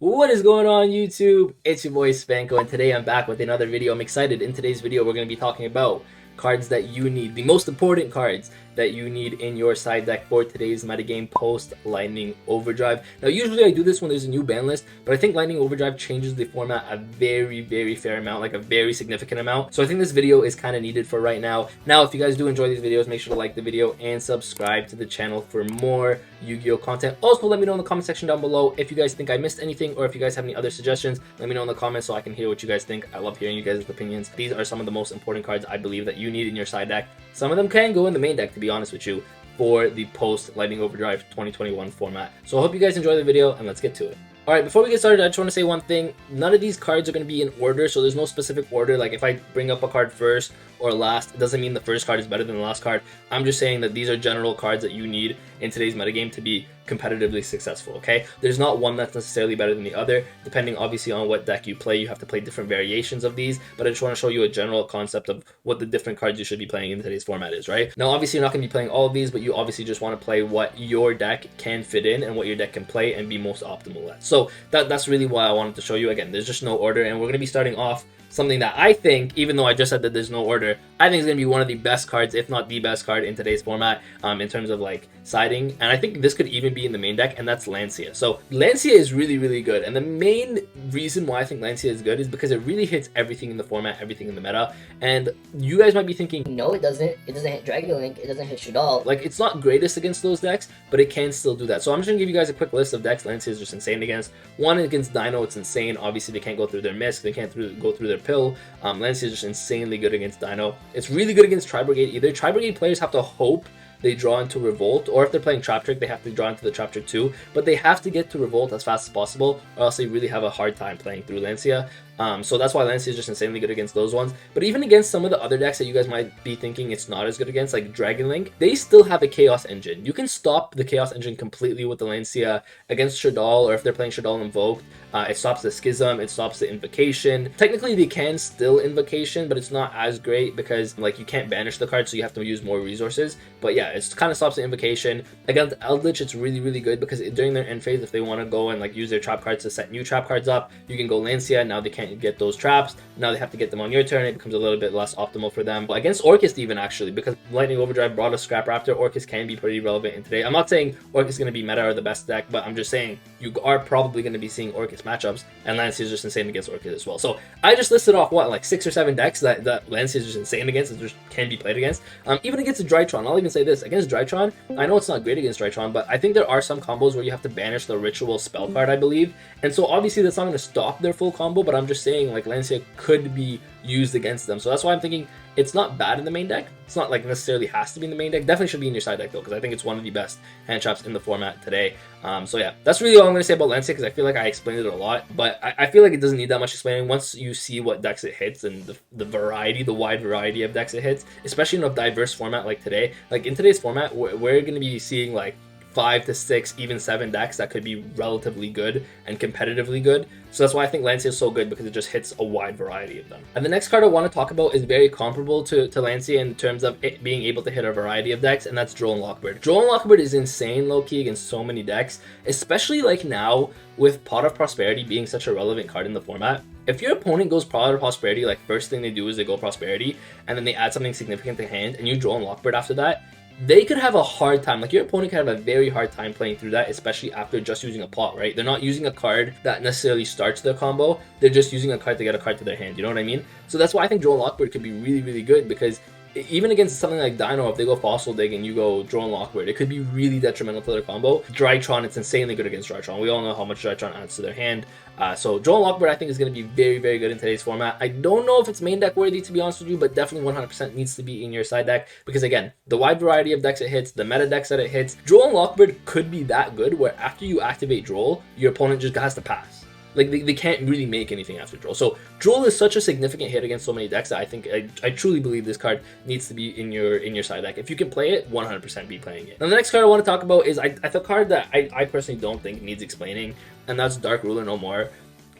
What is going on YouTube? It's your boy Spanko and today I'm back with another video. I'm excited. In today's video we're going to be talking about cards that you need, the most important cards that you need in your side deck for today's metagame post Lightning Overdrive. Now usually I do this when there's a new ban list, but I think Lightning Overdrive changes the format a very fair amount, like a very significant amount. So I think this video is kind of needed for right now. Now if you guys do enjoy these videos, make sure to like the video and subscribe to the channel for more Yu-Gi-Oh content. Also let me know in the comment section down below if you guys think I missed anything or if you guys have any other suggestions. Let me know in the comments so I can hear what you guys think. I love hearing you guys' opinions. These are some of the most important cards I believe that you need in your side deck. Some of them can go in the main deck, to be honest with you, for the post Lightning Overdrive 2021 format. So I hope you guys enjoy the video and let's get to it. Alright, before we get started, I just want to say one thing. None of these cards are going to be in order, so there's no specific order. Like if I bring up a card first or last, it doesn't mean the first card is better than the last card. I'm just saying that these are general cards that you need in today's metagame to be competitively successful, okay? There's not one that's necessarily better than the other. Depending obviously on what deck you play, you have to play different variations of these, but I just want to show you a general concept of what the different cards you should be playing in today's format is, right? Now obviously you're not going to be playing all of these, but you obviously just want to play what your deck can fit in and what your deck can play and be most optimal at. So that's really why I wanted to show you. Again, there's just no order, and we're going to be starting off something that I think, even though I just said that there's no order, I think is going to be one of the best cards, if not the best card in today's format in terms of like siding. And I think this could even be in the main deck, and that's Lancia. So Lancia is really good, and the main reason why I think Lancia is good is because it really hits everything in the format, everything in the meta. And you guys might be thinking, no, it doesn't. It doesn't hit Dragon Link. It doesn't hit Shadal. like, it's not greatest against those decks, but it can still do that. So I'm just gonna give you guys a quick list of decks Lancia is just insane against. One, against Dino, it's insane. Obviously they can't go through their Mist, they can't go through their Pill. Lancia is just insanely good against Dino. It's really good against Tri-Brigade either. Tri-Brigade players have to hope they draw into Revolt, or if they're playing Trap Trick, they have to draw into the Trap Trick too, but they have to get to Revolt as fast as possible, or else they really have a hard time playing through Lancia. So that's why Lancia is just insanely good against those ones. But even against some of the other decks that you guys might be thinking it's not as good against, like Dragon Link, they still have a Chaos Engine. You can stop the Chaos Engine completely with the Lancia against Shadal, or if they're playing Shadal Invoked. It stops the Schism, it stops the Invocation. Technically they can still Invocation, but it's not as great because like you can't banish the card, so you have to use more resources. But yeah, it kind of stops the Invocation. Against Eldritch, it's really good because during their end phase, if they want to go and like use their trap cards to set new trap cards up, you can go Lancia. Now they can't get those traps, now they have to get them on your turn. It becomes a little bit less optimal for them. But against Orcust even, actually, because Lightning Overdrive brought a Scrap Raptor, Orcust can be pretty relevant in today. I'm not saying Orcust is going to be meta or the best deck, but I'm just saying you are probably going to be seeing Orcust matchups, and Lancia is just insane against Orcust as well. So I just listed off what, like 6 or 7 decks that Lancia is just insane against, and just can be played against. Even against a Drytron, I'll even say this, against Drytron, I know it's not great against Drytron, but I think there are some combos where you have to banish the Ritual spell card, I believe, and so obviously that's not going to stop their full combo, but I'm just saying like Lancia could be used against them. So that's why I'm thinking it's not bad in the main deck. It's not like necessarily has to be in the main deck. Definitely should be in your side deck though, because I think it's one of the best hand traps in the format today. So yeah, that's really all I'm going to say about Lancia, because I feel like I explained it a lot, but I feel like it doesn't need that much explaining. Once you see what decks it hits and the variety, the wide variety of decks it hits, especially in a diverse format like today. Like in today's format, we're going to be seeing like 5 to 6, even 7 decks that could be relatively good and competitively good. So that's why I think Lancia is so good, because it just hits a wide variety of them. And the next card I want to talk about is very comparable to Lancia in terms of it being able to hit a variety of decks, and that's Droll and Lockbird. Droll and Lockbird is insane low-key against so many decks, especially like now with Pot of Prosperity being such a relevant card in the format. If your opponent goes Pot of Prosperity, like first thing they do is they go Prosperity, and then they add something significant to hand, and you Droll and Lockbird after that, they could have a hard time. Like your opponent could have a very hard time playing through that, especially after just using a pot, right? They're not using a card that necessarily starts their combo. They're just using a card to get a card to their hand. You know what I mean? So that's why I think Droll Lockbird could be really good, because even against something like Dino, if they go Fossil Dig and you go Droll and Lockbird, it could be really detrimental to their combo. Drytron, it's insanely good against Drytron. We all know how much Drytron adds to their hand. So Droll and Lockbird I think is going to be very good in today's format. I don't know if it's main deck worthy, to be honest with you, but definitely 100% needs to be in your side deck, because again, the wide variety of decks it hits, the meta decks that it hits, Droll and Lockbird could be that good where after you activate Droll, your opponent just has to pass. Like they can't really make anything after Droll. So Droll is such a significant hit against so many decks that I think I truly believe this card needs to be in your side deck. If you can play it, 100% be playing it. Now the next card I want to talk about is a card that I personally don't think needs explaining, and that's Dark Ruler No More.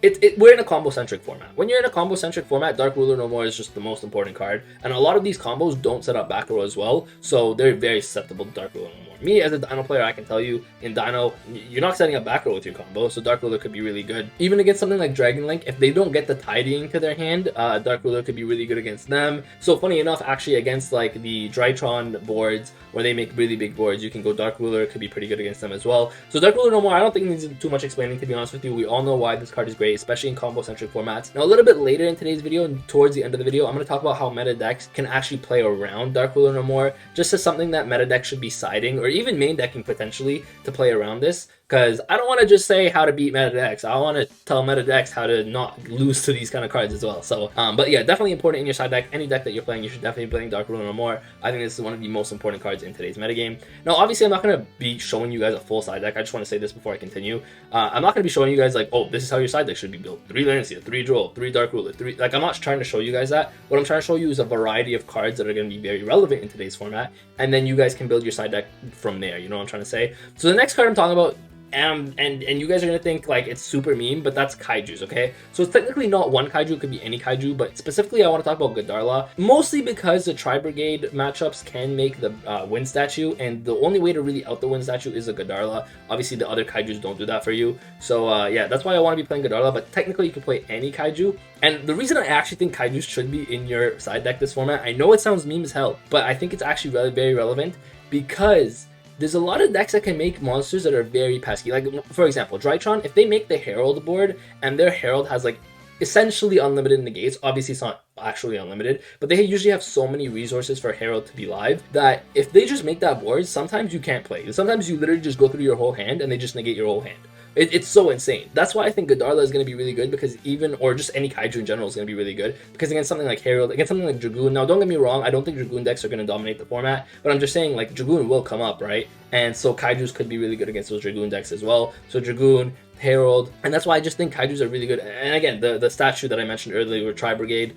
We're in a combo-centric format. When you're in a combo-centric format, Dark Ruler No More is just the most important card, and a lot of these combos don't set up back row as well, so they're very susceptible to Dark Ruler No More. Me as a Dino player, I can tell you in Dino, you're not setting up back row with your combo, so Dark Ruler could be really good. Even against something like Dragon Link, if they don't get the tidying to their hand, Dark Ruler could be really good against them. So funny enough, actually against like the Drytron boards where they make really big boards, you can go Dark Ruler, could be pretty good against them as well. So Dark Ruler no more, I don't think it needs too much explaining, to be honest with you. We all know why this card is great, especially in combo-centric formats. Now a little bit later in today's video, and towards the end of the video, I'm going to talk about how meta decks can actually play around Dark Ruler no more, just as something that meta decks should be siding, or even main decking potentially, to play around this. Because I don't want to just say how to beat meta decks. I want to tell meta decks how to not lose to these kind of cards as well. So, but yeah, definitely important in your side deck. Any deck that you're playing, you should definitely be playing Dark Ruler no more. I think this is one of the most important cards in today's metagame. Now, obviously, I'm not going to be showing you guys a full side deck. I just want to say this before I continue. I'm not going to be showing you guys like, oh, this is how your side deck should be built. 3 Lancia, 3 Droll, 3 Dark Ruler, 3... Like, I'm not trying to show you guys that. What I'm trying to show you is a variety of cards that are going to be very relevant in today's format. And then you guys can build your side deck from there. You know what I'm trying to say? So the next card I'm talking about, and you guys are gonna think like it's super mean, but that's kaijus, okay? So it's technically not one kaiju, it could be any kaiju, but specifically I want to talk about Godarla, mostly because the Tri-Brigade matchups can make the wind statue, and the only way to really out the wind statue is a Godarla. Obviously the other kaijus don't do that for you, so yeah, that's why I want to be playing Godarla, but technically you can play any kaiju. And the reason I actually think kaijus should be in your side deck this format, I know it sounds meme as hell, but I think it's actually really very relevant, because there's a lot of decks that can make monsters that are very pesky. Like, for example, Drytron, if they make the Herald board, and their Herald has, like, essentially unlimited negates, obviously it's not actually unlimited, but they usually have so many resources for Herald to be live, that if they just make that board, sometimes you can't play. Sometimes you literally just go through your whole hand, and they just negate your whole hand. It's so insane. That's why I think Godarla is going to be really good, because even, or just any kaiju in general is going to be really good, because against something like Herald, against something like Dragoon, now don't get me wrong, I don't think Dragoon decks are going to dominate the format, but I'm just saying, like, Dragoon will come up, right? And so kaijus could be really good against those Dragoon decks as well. So Dragoon, Herald, and that's why I just think kaijus are really good. And again, the statue that I mentioned earlier with Tri-Brigade,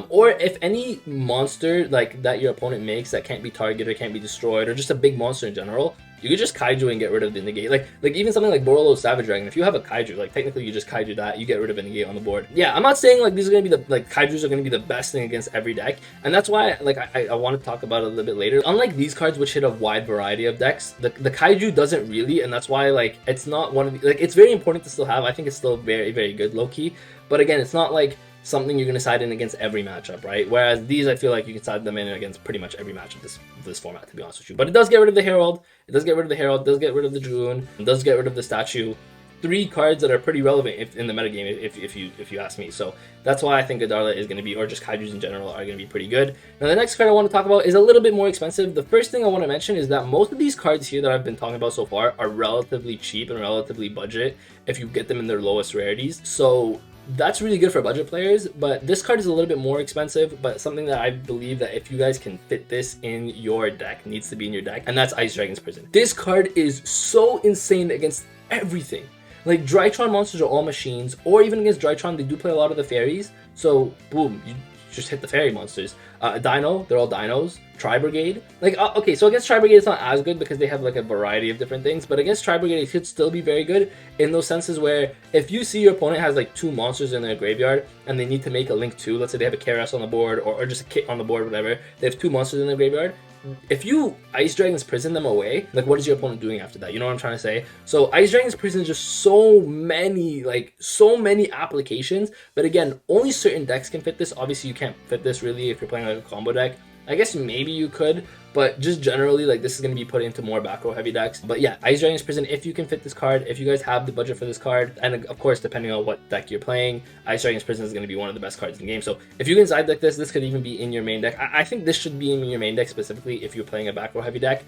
or if any monster like that your opponent makes that can't be targeted or can't be destroyed, or just a big monster in general, you could just kaiju and get rid of the negate. Like even something like Borolo's Savage Dragon, if you have a kaiju, like technically you just kaiju that, you get rid of a negate on the board. Yeah, I'm not saying like these are gonna be the, like, kaijus are gonna be the best thing against every deck, and that's why like I want to talk about it a little bit later. Unlike these cards which hit a wide variety of decks, the kaiju doesn't really, and that's why like it's not one of the, like, it's very important to still have. I think it's still very, very good low-key, but again, it's not like something you're going to side in against every matchup, right? Whereas these, I feel like you can side them in against pretty much every match of this format, to be honest with you. But it does get rid of the Herald, it does get rid of the Herald, it does get rid of the Dragoon, it does get rid of the statue. 3 cards that are pretty relevant in the metagame, if you ask me. So that's why I think Godarla is going to be, or just kaijus in general, are going to be pretty good. Now the next card I want to talk about is a little bit more expensive. The first thing I want to mention is that most of these cards here that I've been talking about so far are relatively cheap and relatively budget if you get them in their lowest rarities. So that's really good for budget players, but this card is a little bit more expensive, but something that I believe that if you guys can fit this in your deck, needs to be in your deck, and that's Ice Dragon's Prison. This card is so insane against everything. Like, Drytron monsters are all machines, or even against Drytron, they do play a lot of the fairies, so boom, you just hit the fairy monsters. Dino, they're all dinos. Tri-Brigade, like, okay, so against Tri-Brigade it's not as good because they have like a variety of different things, but against Tri-Brigade it could still be very good in those senses where if you see your opponent has like 2 monsters in their graveyard and they need to make a link 2, let's say they have a Kairos on the board, or just a Kit on the board, whatever, they have 2 monsters in their graveyard. If you Ice Dragon's Prison them away, like, what is your opponent doing after that? You know what I'm trying to say? So Ice Dragon's Prison is just so many applications, but again, only certain decks can fit this. Obviously you can't fit this really if you're playing like a combo deck. I guess maybe you could, but just generally, like, this is going to be put into more back row heavy decks. But yeah, Ice Dragon's Prison, if you can fit this card, if you guys have the budget for this card, and of course, depending on what deck you're playing, Ice Dragon's Prison is going to be one of the best cards in the game. So if you can side deck this could even be in your main deck. I think this should be in your main deck specifically if you're playing a back row heavy deck.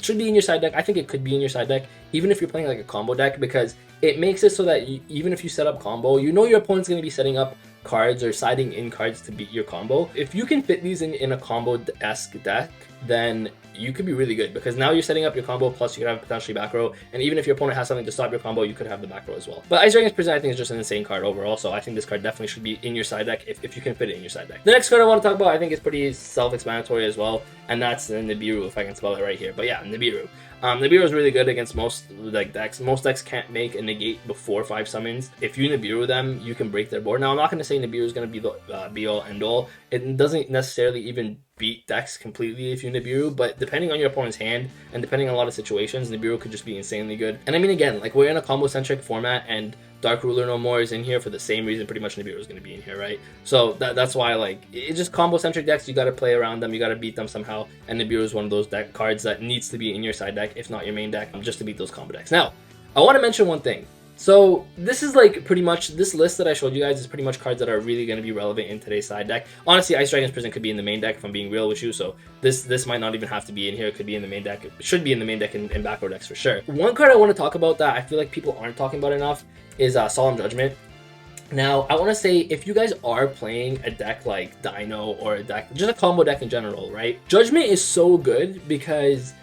Should be in your side deck. I think it could be in your side deck, even if you're playing like a combo deck, because it makes it so that even if you set up combo, you know your opponent's going to be setting up cards or siding in cards to beat your combo. If you can fit these in a combo-esque deck, then you could be really good, because now you're setting up your combo, plus you could have potentially back row, and even if your opponent has something to stop your combo, you could have the back row as well. But Ice Dragon's Prison, I think, is just an insane card overall, so I think this card definitely should be in your side deck if you can fit it in your side deck. The next card I want to talk about, I think, is pretty self-explanatory as well, and that's Nibiru, if I can spell it right here. But yeah, Nibiru. Nibiru is really good against most decks. Most decks can't make a negate before 5 summons. If you Nibiru them, you can break their board. Now, I'm not going to say Nibiru is going to be the be-all, end-all. It doesn't necessarily even beat decks completely if you Nibiru, but depending on your opponent's hand and depending on a lot of situations, Nibiru could just be insanely good. And I mean, again, like we're in a combo-centric format and Dark Ruler No More is in here for the same reason pretty much Nibiru is going to be in here, right? So that's why, like, it's just combo-centric decks, you got to play around them, you got to beat them somehow, and Nibiru is one of those deck cards that needs to be in your side deck, if not your main deck, just to beat those combo decks. Now, I want to mention one thing. So this is like pretty much, this list that I showed you guys is pretty much cards that are really going to be relevant in today's side deck. Honestly, Ice Dragon's Prison could be in the main deck if I'm being real with you, so this might not even have to be in here. It could be in the main deck. It should be in the main deck and back row decks for sure. One card I want to talk about that I feel like people aren't talking about enough is Solemn Judgment. Now, I want to say, if you guys are playing a deck like Dino or a deck, just a combo deck in general, right? Judgment is so good because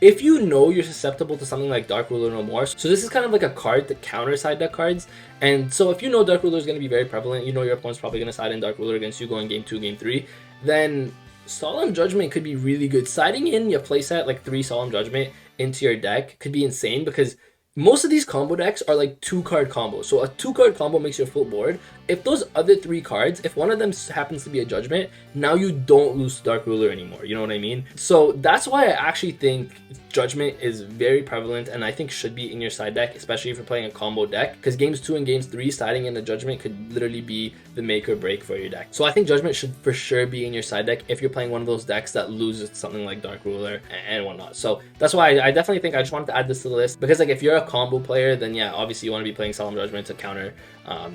if you know you're susceptible to something like Dark Ruler No More, so this is kind of like a card that counters side deck cards. And so if you know Dark Ruler is going to be very prevalent, you know your opponent's probably going to side in Dark Ruler against you going game 2, game 3, then Solemn Judgment could be really good. Siding in your playset like 3 Solemn Judgment into your deck could be insane because most of these combo decks are like 2-card combos. So a 2-card combo makes your full board. If those other 3 cards, if one of them happens to be a Judgment, now you don't lose Dark Ruler anymore. You know what I mean? So that's why I actually think Judgment is very prevalent and I think should be in your side deck, especially if you're playing a combo deck, because games 2 and games 3 siding in a Judgment could literally be the make or break for your deck. So I think Judgment should for sure be in your side deck if you're playing one of those decks that loses something like Dark Ruler and whatnot. So that's why I definitely think I just wanted to add this to the list, because like if you're a combo player, then yeah, obviously you want to be playing Solemn Judgment to counter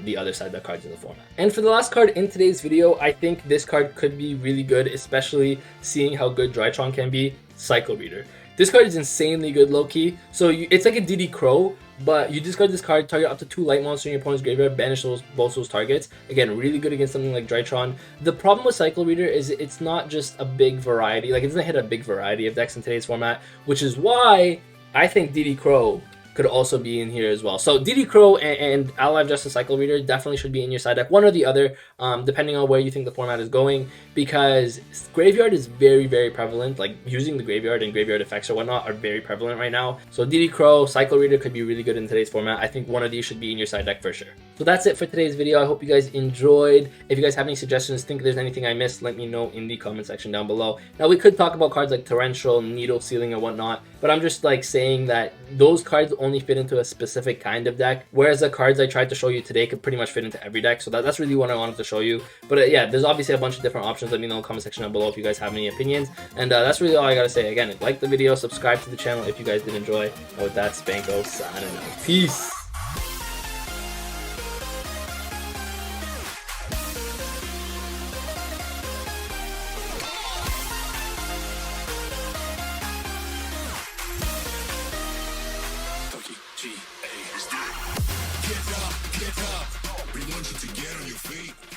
the other side deck cards in the format. And for the last card in today's video, I think this card could be really good, especially seeing how good Drytron can be, Cycle Reader. This card is insanely good low-key. So it's like a DD Crow, but you discard this card, target up to 2 light monsters in your opponent's graveyard, banish both those targets. Again, really good against something like Drytron. The problem with Cycle Reader is it's not just a big variety, like it doesn't hit a big variety of decks in today's format, which is why I think DD Crow could also be in here as well. So DD Crow and Alive Justice Cycle Reader definitely should be in your side deck, one or the other, depending on where you think the format is going, because Graveyard is very, very prevalent. Like using the Graveyard and Graveyard effects or whatnot are very prevalent right now. So DD Crow, Cycle Reader could be really good in today's format. I think one of these should be in your side deck for sure. So that's it for today's video. I hope you guys enjoyed. If you guys have any suggestions, think there's anything I missed, let me know in the comment section down below. Now we could talk about cards like Torrential, Needle Sealing or whatnot, but I'm just like saying that those cards only fit into a specific kind of deck, whereas the cards I tried to show you today could pretty much fit into every deck. So that's really what I wanted to show you. But yeah, there's obviously a bunch of different options. Let me know in the comment section down below if you guys have any opinions. And that's really all I gotta say. Again, like the video, subscribe to the channel if you guys did enjoy. And with that, Spanko signing out. Peace. Get up, we want you to get on your feet.